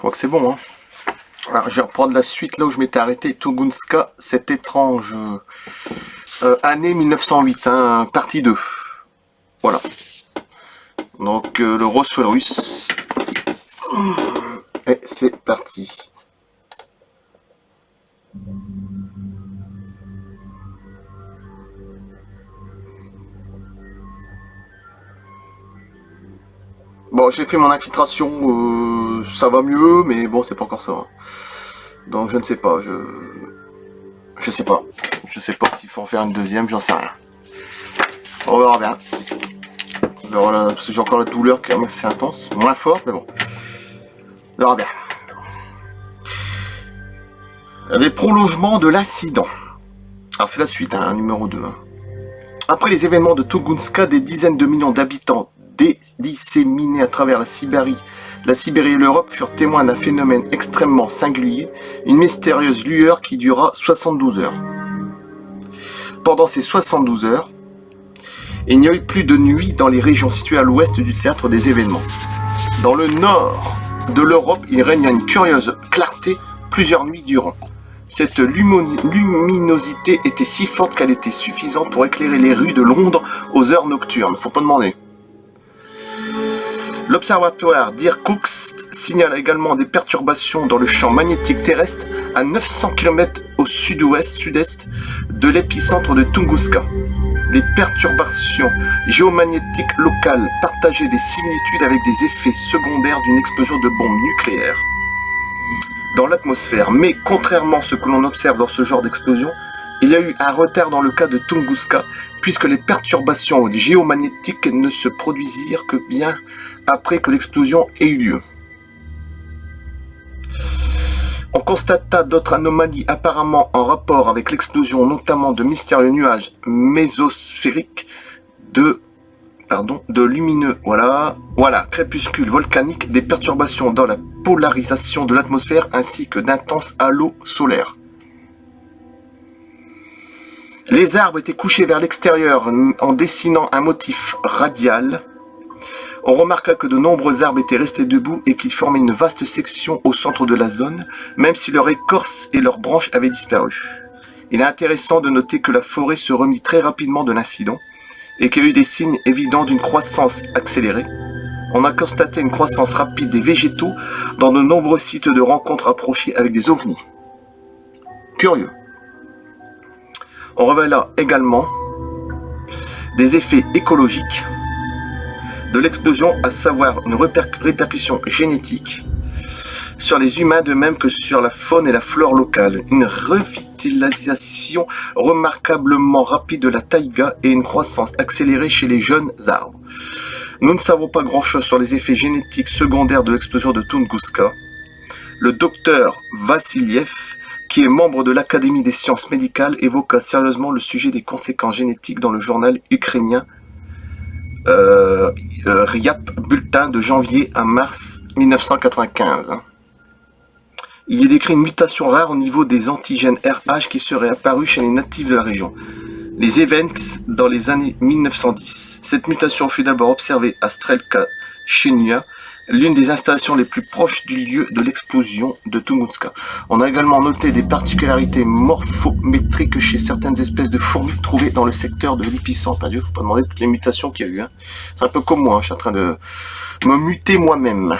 crois que c'est bon, hein. Alors, je vais reprendre la suite là où je m'étais arrêté. Tunguska, cette étrange année 1908, hein, partie 2. Voilà. Donc, le Roswell russe. Et c'est parti. Bon, j'ai fait mon infiltration, ça va mieux, mais bon, c'est pas encore ça. Hein. Donc, je ne sais pas, je sais pas. Je sais pas s'il faut en faire une deuxième, j'en sais rien. On verra bien. On verra là, parce que j'ai encore la douleur qui est assez intense. Moins fort, mais bon. On verra bien. Les prolongements de l'incident. Alors, c'est la suite, hein, numéro 2. Hein. Après les événements de Tunguska, des dizaines de millions d'habitants disséminés à travers la Sibérie et l'Europe furent témoins d'un phénomène extrêmement singulier, une mystérieuse lueur qui dura 72 heures. Pendant ces 72 heures, il n'y a eu plus de nuit dans les régions situées à l'ouest du théâtre des événements. Dans le nord de l'Europe, il régna une curieuse clarté plusieurs nuits durant. Cette luminosité était si forte qu'elle était suffisante pour éclairer les rues de Londres aux heures nocturnes. Faut pas demander. L'observatoire d'Irkoutsk signale également des perturbations dans le champ magnétique terrestre à 900 km au sud-est de l'épicentre de Tunguska. Les perturbations géomagnétiques locales partageaient des similitudes avec des effets secondaires d'une explosion de bombes nucléaires dans l'atmosphère. Mais contrairement à ce que l'on observe dans ce genre d'explosion, il y a eu un retard dans le cas de Tunguska, puisque les perturbations géomagnétiques ne se produisirent que bien après que l'explosion ait eu lieu. On constata d'autres anomalies apparemment en rapport avec l'explosion, notamment de mystérieux nuages mésosphériques de lumineux, crépuscules volcaniques, des perturbations dans la polarisation de l'atmosphère ainsi que d'intenses halos solaires. Les arbres étaient couchés vers l'extérieur en dessinant un motif radial. On remarqua que de nombreux arbres étaient restés debout et qu'ils formaient une vaste section au centre de la zone, même si leur écorce et leurs branches avaient disparu. Il est intéressant de noter que la forêt se remit très rapidement de l'incident et qu'il y a eu des signes évidents d'une croissance accélérée. On a constaté une croissance rapide des végétaux dans de nombreux sites de rencontres approchés avec des ovnis. Curieux. On révéla également des effets écologiques de l'explosion, à savoir une répercussion génétique sur les humains de même que sur la faune et la flore locale, une revitalisation remarquablement rapide de la taïga et une croissance accélérée chez les jeunes arbres. Nous ne savons pas grand-chose sur les effets génétiques secondaires de l'explosion de Tunguska. Le docteur Vassiliev, qui est membre de l'Académie des sciences médicales, évoqua sérieusement le sujet des conséquences génétiques dans le journal ukrainien RIAP, bulletin de janvier à mars 1995. Il y est décrit une mutation rare au niveau des antigènes RH qui serait apparue chez les natifs de la région, les Evenks, dans les années 1910. Cette mutation fut d'abord observée à Strelka Chechnya, l'une des installations les plus proches du lieu de l'explosion de Tunguska. On a également noté des particularités morphométriques chez certaines espèces de fourmis trouvées dans le secteur de l'épicentre. Adieu, faut pas demander toutes les mutations qu'il y a eu. Hein. C'est un peu comme moi, hein, je suis en train de me muter moi-même.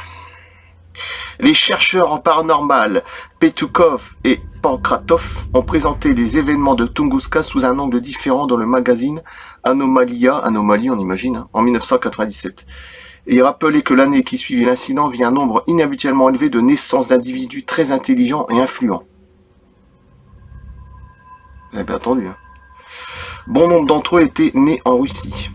Les chercheurs en paranormal, Petukov et Pankratov, ont présenté les événements de Tunguska sous un angle différent dans le magazine Anomalie on imagine, hein, en 1997. Et il rappelait que l'année qui suivit l'incident vit un nombre inhabituellement élevé de naissances d'individus très intelligents et influents. Vous avez bien entendu. Hein. Bon nombre d'entre eux étaient nés en Russie.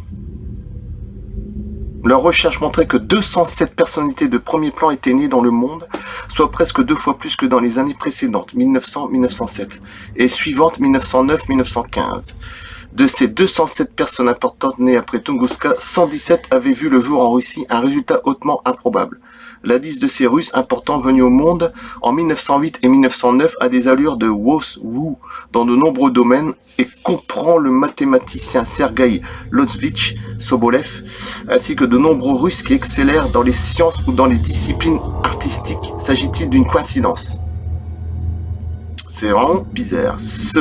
Leurs recherches montraient que 207 personnalités de premier plan étaient nées dans le monde, soit presque 2 fois plus que dans les années précédentes, 1900-1907, et suivantes, 1909-1915. De ces 207 personnes importantes nées après Tunguska, 117 avaient vu le jour en Russie, un résultat hautement improbable. La liste de ces Russes importants venus au monde en 1908 et 1909 a des allures de Wos-Wu dans de nombreux domaines et comprend le mathématicien Sergueï Lozovitch Sobolev, ainsi que de nombreux Russes qui excellèrent dans les sciences ou dans les disciplines artistiques. artistique? S'agit-il d'une coïncidence? C'est vraiment bizarre. Se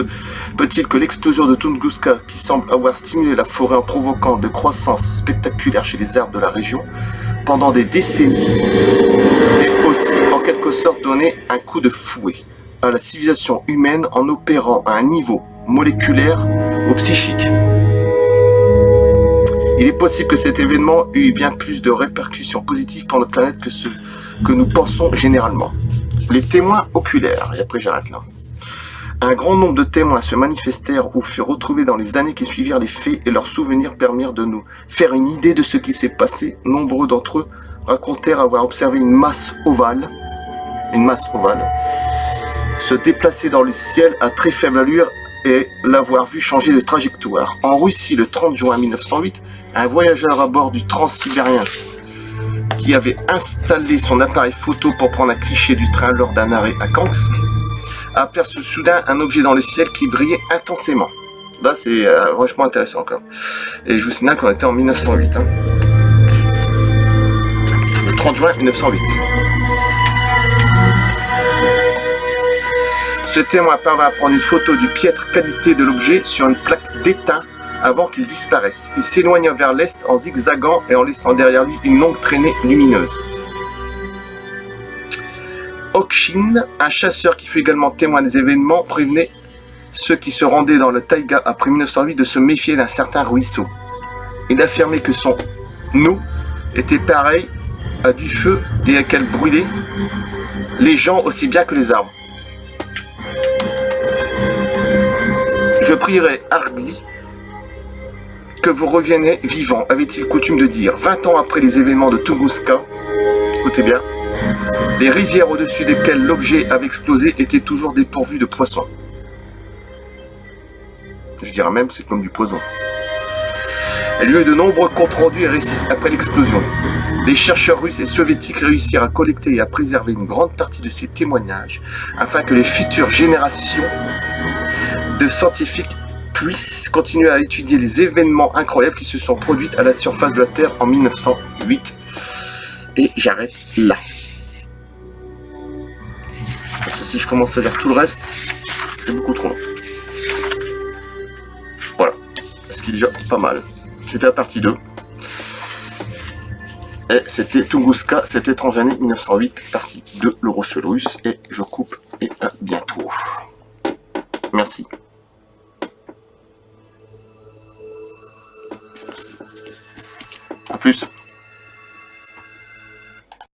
peut-il que l'explosion de Tunguska, qui semble avoir stimulé la forêt en provoquant de croissances spectaculaires chez les arbres de la région pendant des décennies, ait aussi en quelque sorte donné un coup de fouet à la civilisation humaine en opérant à un niveau moléculaire ou psychique? Il est possible que cet événement ait eu bien plus de répercussions positives pour notre planète que ce que nous pensons généralement. Les témoins oculaires, et après j'arrête là. Un grand nombre de témoins se manifestèrent ou furent retrouvés dans les années qui suivirent les faits et leurs souvenirs permirent de nous faire une idée de ce qui s'est passé. Nombreux d'entre eux racontèrent avoir observé une masse ovale, se déplacer dans le ciel à très faible allure et l'avoir vu changer de trajectoire. En Russie, le 30 juin 1908, un voyageur à bord du Transsibérien qui avait installé son appareil photo pour prendre un cliché du train lors d'un arrêt à Kansk, aperçut soudain un objet dans le ciel qui brillait intensément. Là, c'est vachement intéressant encore. Et je vous signale qu'on était en 1908. Hein. Le 30 juin 1908. Ce témoin parvint à prendre une photo du piètre qualité de l'objet sur une plaque d'étain avant qu'il disparaisse. Il s'éloigna vers l'est en zigzagant et en laissant derrière lui une longue traînée lumineuse. Okshin, un chasseur qui fut également témoin des événements, prévenait ceux qui se rendaient dans le taïga après 1908 de se méfier d'un certain ruisseau. Il affirmait que son eau était pareille à du feu et qu'elle brûlait les gens aussi bien que les arbres. Je prierai Hardy que vous reviennez vivant, avait-il coutume de dire. 20 ans après les événements de Tunguska, écoutez bien, les rivières au-dessus desquelles l'objet avait explosé étaient toujours dépourvues de poissons. Je dirais même que c'est comme du poison. Il y a eu de nombreux comptes rendus et récits après l'explosion. Les chercheurs russes et soviétiques réussirent à collecter et à préserver une grande partie de ces témoignages afin que les futures générations de scientifiques puissent continuer à étudier les événements incroyables qui se sont produits à la surface de la Terre en 1908. Et j'arrête là. Parce que si je commence à lire tout le reste, c'est beaucoup trop long. Voilà. Ce qui est déjà pas mal. C'était la partie 2. Et c'était Tunguska, cette étrange année 1908, partie 2, le Roswell russe. Et je coupe et à bientôt. Merci. A plus.